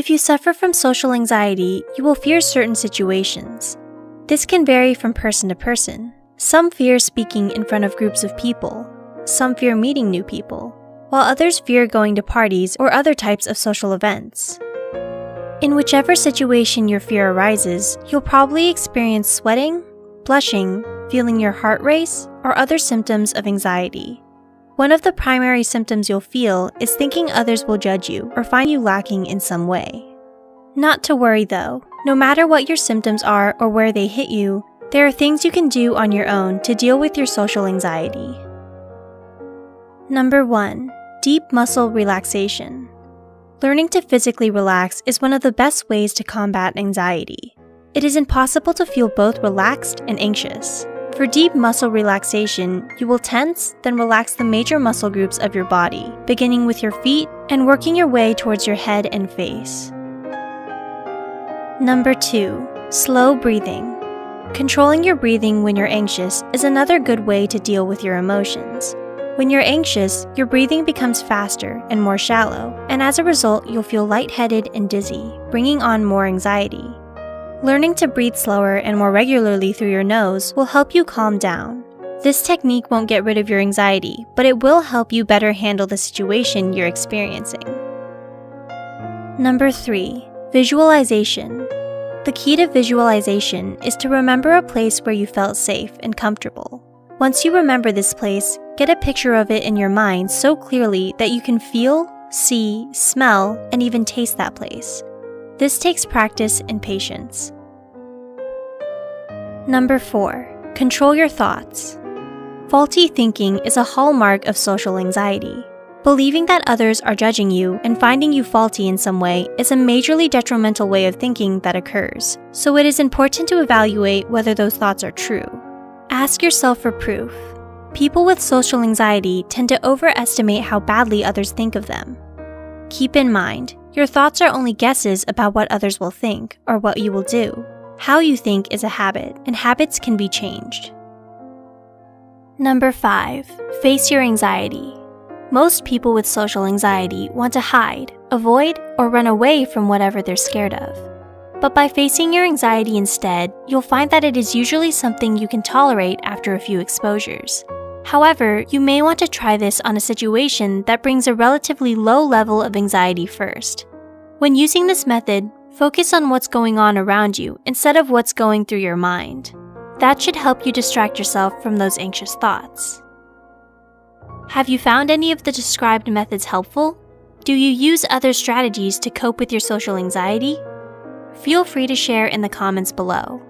If you suffer from social anxiety, you will fear certain situations. This can vary from person to person. Some fear speaking in front of groups of people. Some fear meeting new people, while others fear going to parties or other types of social events. In whichever situation your fear arises, you'll probably experience sweating, blushing, feeling your heart race, or other symptoms of anxiety. One of the primary symptoms you'll feel is thinking others will judge you or find you lacking in some way. Not to worry though, no matter what your symptoms are or where they hit you, there are things you can do on your own to deal with your social anxiety. Number 1. Deep muscle relaxation. Learning to physically relax is one of the best ways to combat anxiety. It is impossible to feel both relaxed and anxious. For deep muscle relaxation, you will tense, then relax the major muscle groups of your body, beginning with your feet and working your way towards your head and face. Number 2. Slow breathing. Controlling your breathing when you're anxious is another good way to deal with your emotions. When you're anxious, your breathing becomes faster and more shallow, and as a result, you'll feel lightheaded and dizzy, bringing on more anxiety. Learning to breathe slower and more regularly through your nose will help you calm down. This technique won't get rid of your anxiety, but it will help you better handle the situation you're experiencing. Number 3. Visualization. The key to visualization is to remember a place where you felt safe and comfortable. Once you remember this place, get a picture of it in your mind so clearly that you can feel, see, smell, and even taste that place. This takes practice and patience. Number 4. Control your thoughts. Faulty thinking is a hallmark of social anxiety. Believing that others are judging you and finding you faulty in some way is a majorly detrimental way of thinking that occurs, so it is important to evaluate whether those thoughts are true. Ask yourself for proof. People with social anxiety tend to overestimate how badly others think of them. Keep in mind, your thoughts are only guesses about what others will think or what you will do. How you think is a habit, and habits can be changed. Number 5. Face your anxiety. Most people with social anxiety want to hide, avoid, or run away from whatever they're scared of. But by facing your anxiety instead, you'll find that it is usually something you can tolerate after a few exposures. However, you may want to try this on a situation that brings a relatively low level of anxiety first. When using this method, focus on what's going on around you instead of what's going through your mind. That should help you distract yourself from those anxious thoughts. Have you found any of the described methods helpful? Do you use other strategies to cope with your social anxiety? Feel free to share in the comments below.